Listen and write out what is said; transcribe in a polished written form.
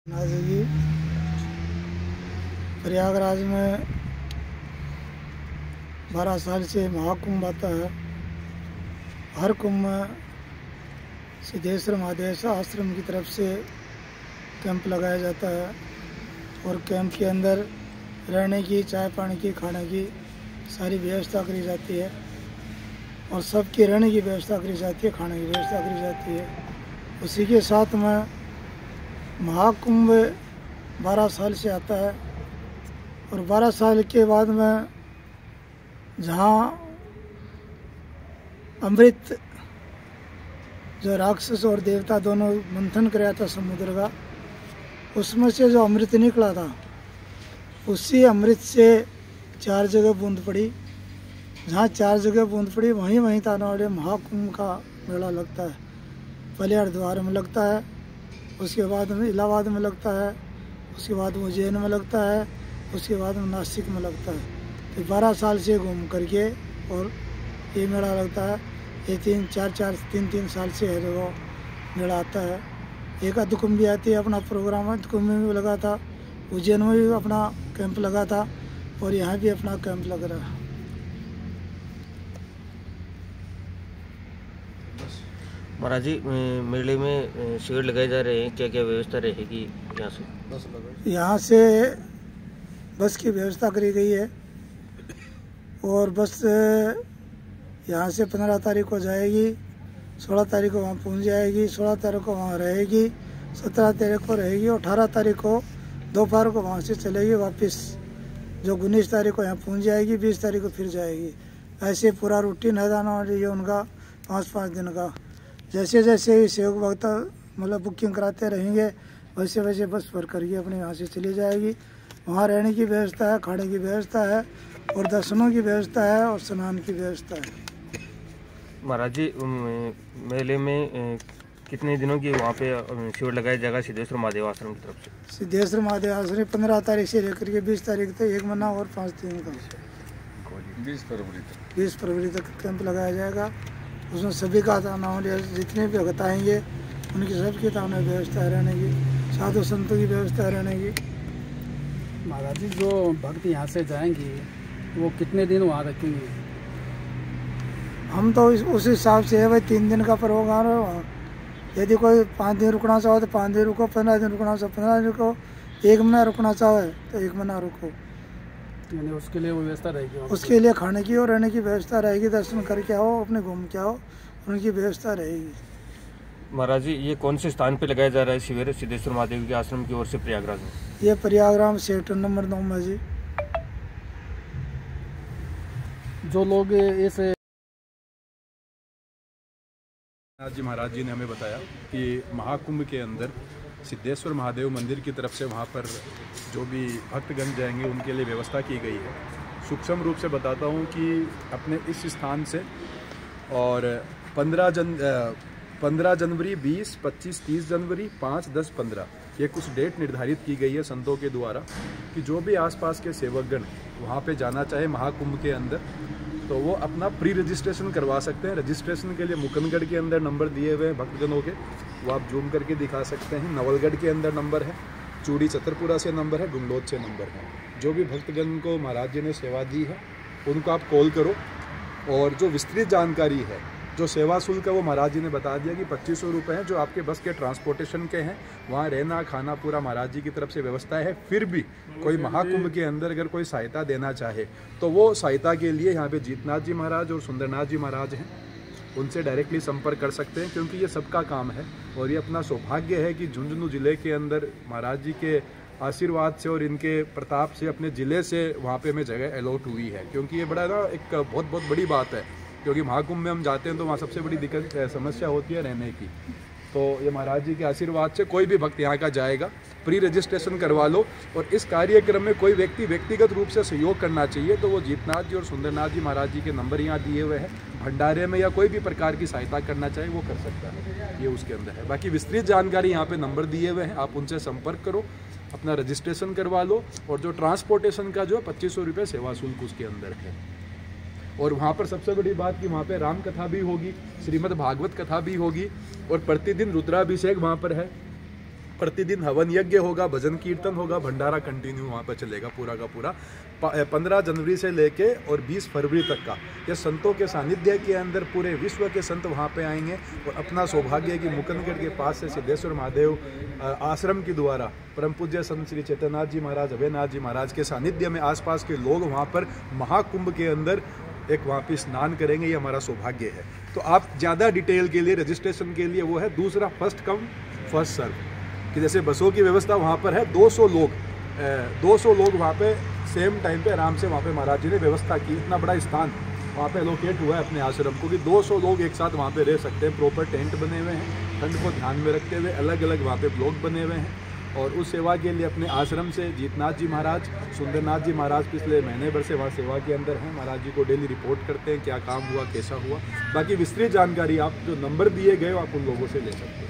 जी प्रयागराज में 12 साल से महाकुंभ आता है। हर कुंभ में सिद्धेश्वर महादेव आश्रम की तरफ से कैंप लगाया जाता है और कैंप के अंदर रहने की, चाय पानी की, खाने की सारी व्यवस्था करी जाती है और सबकी रहने की व्यवस्था करी जाती है, खाने की व्यवस्था करी जाती है। उसी के साथ में महाकुंभ 12 साल से आता है और 12 साल के बाद में जहाँ अमृत जो राक्षस और देवता दोनों मंथन कराया था समुद्र का, उसमें से जो अमृत निकला था उसी अमृत से 4 जगह बूंद पड़ी। जहाँ 4 जगह बूंद पड़ी वहीं तानावाड़े महाकुंभ का मेला लगता है। पहले हरिद्वार में लगता है, उसके बाद में इलाहाबाद में लगता है, उसके बाद उज्जैन में लगता है, उसके बाद में नासिक में लगता है। तो 12 साल से घूम करके और ये मेला लगता है। ये 3 साल से हर जगह मेला आता है। एक अद्ध कुंभ भी आती है, अपना प्रोग्राम अद्ध कुंभ में भी लगा था, उज्जैन में भी अपना कैंप लगा था और यहाँ भी अपना कैंप लग रहा है। महाराज जी, मेले में शिविर लगाए जा रहे हैं, क्या क्या व्यवस्था रहेगी यहाँ से? यहाँ से बस की व्यवस्था करी गई है और बस यहाँ से 15 तारीख को जाएगी, 16 तारीख को वहाँ पहुँच जाएगी, 16 तारीख को वहाँ रहेगी, 17 तारीख को रहेगी और 18 तारीख को दोपहर को वहाँ से चलेगी वापस, जो 19 तारीख को यहाँ पहुँच जाएगी, 20 तारीख को फिर जाएगी। ऐसे पूरा रूटीन है जाना ये उनका 5-5 दिन का। जैसे जैसे ही सेवक भक्त मतलब बुकिंग कराते रहेंगे वैसे वैसे बस भर करके अपने यहाँ से चली जाएगी। वहाँ रहने की व्यवस्था है, खाने की व्यवस्था है और दर्शनों की व्यवस्था है और स्नान की व्यवस्था है। महाराज जी, मेले में कितने दिनों की वहाँ पे शिविर लगाया जाएगा सिद्धेश्वर महादेव आश्रम की तरफ से? सिद्धेश्वर महादेव आश्रम 15 तारीख से लेकर के 20 तारीख तक 1 महीना और 5 दिन का 20 फरवरी तक कैंप लगाया जाएगा। उसमें सभी का नाम जितने भी भक्त आएंगे उनकी सबकी ताना व्यवस्था रहने की, साधु संतों की व्यवस्था रहने की। महाराज जी, जो भक्त यहाँ से जाएंगे वो कितने दिन वहाँ रखेंगे? हम तो उस हिसाब से है भाई, 3 दिन का प्रोग्राम है वहाँ। यदि कोई 5 दिन रुकना चाहो तो 5 दिन रुको, 15 दिन रुकना चाहो 15 दिन रुको, 1 महीना रुकना चाहो तो 1 महीना रुको। यानी उसके लिए वो व्यवस्था रहेगी? उसके लिए खाने की और रहने की व्यवस्था रहेगी। दर्शन करके आओ, अपने घूम के आओ, उनकी व्यवस्था रहेगी। महाराज जी, ये कौन से स्थान पे लगाया जा रहा है शिविर सिद्धेश्वर महादेव के आश्रम की ओर से प्रयागराज में? ये प्रयागराज सेक्टर नंबर 9 में जी। जो लोग इस जी महाराज जी ने हमें बताया कि महाकुंभ के अंदर सिद्धेश्वर महादेव मंदिर की तरफ से वहाँ पर जो भी भक्तगण जाएंगे उनके लिए व्यवस्था की गई है। सूक्ष्म रूप से बताता हूँ कि अपने इस स्थान से और 15 जनवरी, 20, 25, 30 जनवरी, 5, 10, 15 ये कुछ डेट निर्धारित की गई है संतों के द्वारा कि जो भी आसपास के सेवकगण वहाँ पे जाना चाहे महाकुंभ के अंदर तो वो अपना प्री रजिस्ट्रेशन करवा सकते हैं। रजिस्ट्रेशन के लिए मुकंदगढ़ के अंदर नंबर दिए हुए हैं भक्तगणों के, वो आप जूम करके दिखा सकते हैं। नवलगढ़ के अंदर नंबर है, चूड़ी छतरपुरा से नंबर है, गुंडोद से नंबर है। जो भी भक्तगण को महाराज जी ने सेवा दी है उनको आप कॉल करो और जो विस्तृत जानकारी है, जो सेवा शुल्क है वो महाराज जी ने बता दिया कि 2500 रुपये हैं जो आपके बस के ट्रांसपोर्टेशन के हैं। वहाँ रहना खाना पूरा महाराज जी की तरफ से व्यवस्था है। फिर भी कोई महाकुंभ के अंदर अगर कोई सहायता देना चाहे तो वो सहायता के लिए यहाँ पे जीतनाथ जी महाराज और सुंदरनाथ जी महाराज हैं, उनसे डायरेक्टली संपर्क कर सकते हैं क्योंकि ये सबका काम है। और ये अपना सौभाग्य है कि झुंझुनू जिले के अंदर महाराज जी के आशीर्वाद से और इनके प्रताप से अपने ज़िले से वहाँ पे हमें जगह अलॉट हुई है। क्योंकि ये बड़ा ना एक बहुत बड़ी बात है, क्योंकि महाकुंभ में हम जाते हैं तो वहाँ सबसे बड़ी दिक्कत समस्या होती है रहने की। तो ये महाराज जी के आशीर्वाद से कोई भी भक्त यहाँ का जाएगा, प्री रजिस्ट्रेशन करवा लो। और इस कार्यक्रम में कोई व्यक्ति व्यक्तिगत रूप से सहयोग करना चाहिए तो वो जीतनाथ जी और सुंदरनाथ जी महाराज जी के नंबर यहाँ दिए हुए हैं। भंडारे में या कोई भी प्रकार की सहायता करना चाहे वो कर सकता है, ये उसके अंदर है। बाकी विस्तृत जानकारी यहाँ पे नंबर दिए हुए हैं, आप उनसे संपर्क करो, अपना रजिस्ट्रेशन करवा लो। और जो ट्रांसपोर्टेशन का जो 2500 रुपये सेवा शुल्क उसके अंदर है। और वहाँ पर सबसे बड़ी बात कि वहाँ पे राम कथा भी होगी, श्रीमद् भागवत कथा भी होगी और प्रतिदिन रुद्राभिषेक वहाँ पर है। प्रतिदिन हवन यज्ञ होगा, भजन कीर्तन होगा, भंडारा कंटिन्यू वहाँ पर चलेगा पूरा का पूरा। 15 जनवरी से लेके और 20 फरवरी तक का ये संतों के सानिध्य के अंदर पूरे विश्व के संत वहाँ पे आएंगे। और अपना सौभाग्य है कि मुकंदगढ़ के पास से सिद्धेश्वर महादेव आश्रम के द्वारा परम पूज्य संत श्री चैतन्यनाथ जी महाराज, अभयनाथ जी महाराज के सानिध्य में आसपास के लोग वहाँ पर महाकुंभ के अंदर एक वहाँ पे स्नान करेंगे। ये हमारा सौभाग्य है। तो आप ज़्यादा डिटेल के लिए, रजिस्ट्रेशन के लिए वो है दूसरा फर्स्ट कम फर्स्ट सर्व, कि जैसे बसों की व्यवस्था वहाँ पर है। 200 लोग वहाँ पे सेम टाइम पे आराम से वहाँ पे महाराज जी ने व्यवस्था की। इतना बड़ा स्थान वहाँ पे एलोकेट हुआ है अपने आश्रम को कि 200 लोग एक साथ वहाँ पे रह सकते हैं। प्रॉपर टेंट बने हुए हैं, ठंड को ध्यान में रखते हुए अलग अलग वहाँ पे ब्लॉक बने हुए हैं। और उस सेवा के लिए अपने आश्रम से जीतनाथ जी महाराज, सुंदरनाथ जी महाराज पिछले महीने भर से वहाँ सेवा के अंदर हैं। महाराज जी को डेली रिपोर्ट करते हैं क्या काम हुआ, कैसा हुआ। बाकी विस्तृत जानकारी आप जो नंबर दिए गए आप उन लोगों से ले सकते हैं।